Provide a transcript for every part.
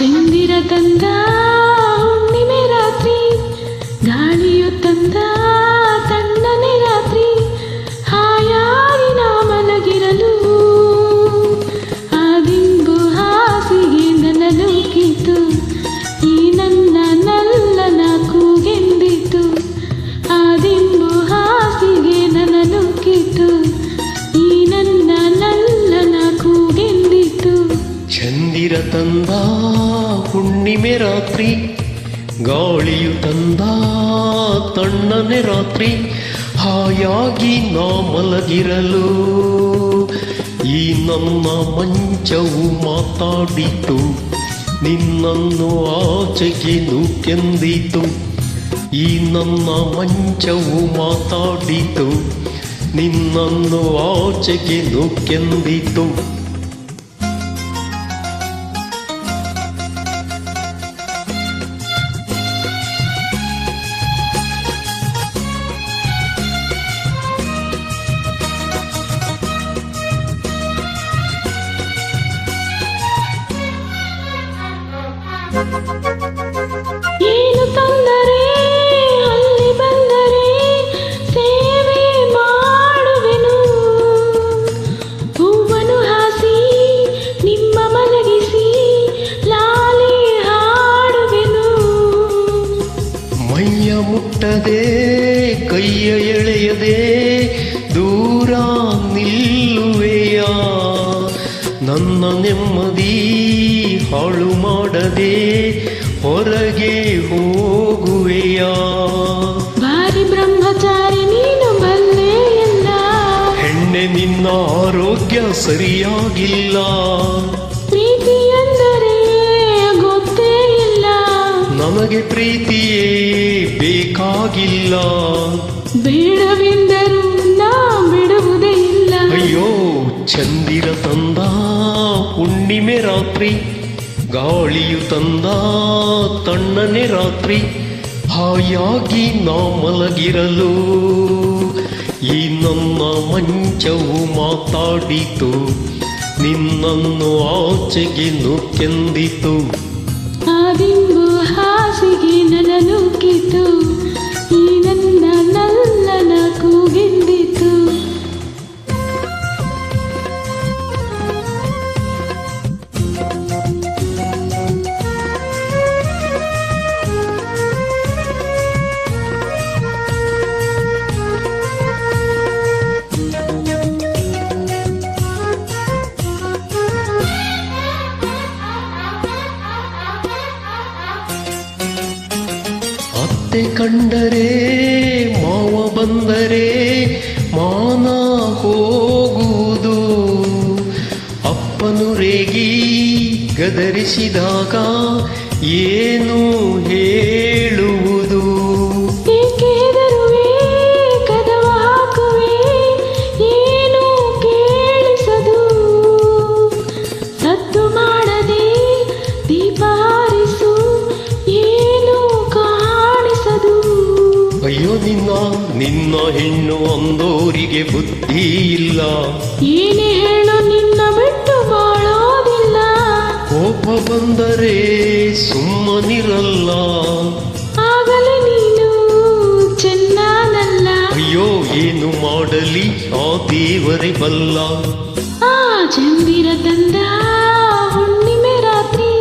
ಚಂದಿರ ತಂದ ಹುಣ್ಣಿಮೆ ರಾತ್ರಿ, ಗಾಳಿಯು ತಂದ ತಣ್ಣನೆ ರಾತ್ರಿ, ಹಾಯಾಗಿ ನಾ ಮಲಗಿರಲು ಆ ದಿಂಬು ಹಾಸಿಗೆ ನನ್ನನ್ನು ಕಿತ್ತು, ಈ ನನ್ನ ನಲ್ಲನ ಕೂಗೆಂದಿತು. ಆ ದಿಂಬು ಹಾಸಿಗೆ ನನ್ನನ್ನು ಕಿತ್ತು, ಈ ನನ್ನ ನಲ್ಲನ ಕೂಗೆಂದಿತು. ಚಂದಿರ ತಂದ ಹುಣ್ಣಿಮೆ ರಾತ್ರಿ, ಗಾಳಿಯು ತಂದ ತಣ್ಣನೆ ರಾತ್ರಿ, ಹಾಯಾಗಿ ನಾ ಮಲಗಿರಲು ಈ ನನ್ನ ಮಂಚವು ಮಾತಾಡಿತು, ನಿನ್ನನ್ನು ಆಚೆಗೆ ನೂಕೆಂದಿತು. ಈ ನನ್ನ ಮಂಚವು ಮಾತಾಡಿತು, ನಿನ್ನನ್ನು ಆಚೆಗೆ ನೂಕೆಂದಿತು. ಏನು ತೊಂದರೆ ಅಲ್ಲಿ ಬಂದರೆ ಸೇವೆ ಮಾಡುವೆನು, ಹೂವನ್ನು ಹಾಸಿ ನಿಮ್ಮ ಮಲಗಿಸಿ ಲಾಲಿ ಹಾಡುವೆನು. ಮೈಯ ಮುಟ್ಟದೆ ಕೈಯ ಎಳೆಯದೆ ದೂರ ನಿಲ್ಲುವೆಯ, ನನ್ನ ನೆಮ್ಮದಿ ಹಾಳು ಮಾಡದೆ ಹೊರಗೆ ಹೋಗುವೆಯ. ಬಾರಿ ಬ್ರಹ್ಮಚಾರಿ ನೀನು ಬಲ್ಲೆ ಎಲ್ಲ, ಹೆಣ್ಣೆ ನಿನ್ನ ಆರೋಗ್ಯ ಸರಿಯಾಗಿಲ್ಲ, ಪ್ರೀತಿ ಎಂದರೆ ಗೊತ್ತೇ ಇಲ್ಲ, ನನಗೆ ಪ್ರೀತಿಯೇ ಬೇಕಾಗಿಲ್ಲ. ಬೇಡವೆಂದರೂ ನಾ ಬಿಡುವುದೇ ಇಲ್ಲ. ಅಯ್ಯೋ ಚಂದಿರ ತಂದ ಹುಣ್ಣಿಮೆ ರಾತ್ರಿ, ಗಾಳಿಯು ತಂದ ತಣ್ಣನೆ ರಾತ್ರಿ, ಹಾಯಾಗಿ ನಾ ಮಲಗಿರಲು ಈ ನನ್ನ ಮಂಚವು ಮಾತಾಡಿತು, ನಿನ್ನನ್ನು ಆಚೆಗೆ ನೂಕೆಂದಿತು. ಆ ದಿಂಬು ಹಾಸಿಗೆ ನನ್ನನ್ನು ಕಿತ್ತು, ಈ ನನ್ನ ನಲ್ಲನ ಕೂಗೆಂದಿತು. ಅತ್ತೆ ಕಂಡರೆ ಮಾವ ಬಂದರೆ ಮಾನ ಹೋಗುವುದು, ಅಪ್ಪನು ರೇಗಿ ಗದರಿಸಿದಾಗ ಏನು ಹೇಳುವುದು. ಏಕೆ ಹೆದರುವೆ ಕದವ ಹಾಕುವೆ ಏನು ಕೇಳಿಸದು, ಸದ್ದು ಮಾಡದೆ ದೀಪ ಹಾರಿಸು ಏನು ಕಾಣಿಸದು. ಅಯ್ಯೋ ನಿನ್ನ ಹೆಣ್ಣು ಅಂದೋರಿಗೆ ಬುದ್ಧಿ ಇಲ್ಲ, ಏನೇ ಹೇಳು ನಿನ್ನ ಬಿಟ್ಟು ಬಾಳೋದಿಲ್ಲ. ಕೋಪ ಬಂದರೆ ಸುಮ್ಮನಿರಲ್ಲ, ಆಗಲೇ ನೀನು ಚೆನ್ನಾನಲ್ಲ. ಅಯ್ಯೋ ಏನು ಮಾಡಲಿ ಆ ದೇವರೇ ಬಲ್ಲ. ಆ ಚಂದಿರ ತಂದ ಹುಣ್ಣಿಮೆ ರಾತ್ರಿ,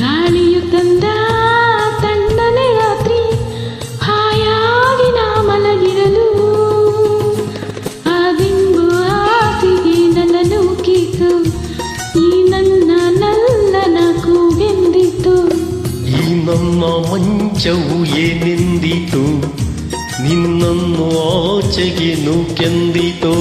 ಗಾಳಿಯು ತಂದ ತಣ್ಣನೆ ರಾತ್ರಿ, ಹಾಯಾಗಿ ನಾ ಮಲಗಿರಲು ಆ ದಿಂಬು ಹಾಸಿಗೆ ನನ್ನನ್ನು ಕಿತ್ತು, ಈ ನನ್ನ ನಲ್ಲನ ಕೂಗೆಂದಿತು. ಈ ನನ್ನ ಮಂಚವು ಏನೆಂದಿತು, ನಿನ್ನನ್ನು ಆಚೆಗೆ ನೂಕೆಂದಿತೋ.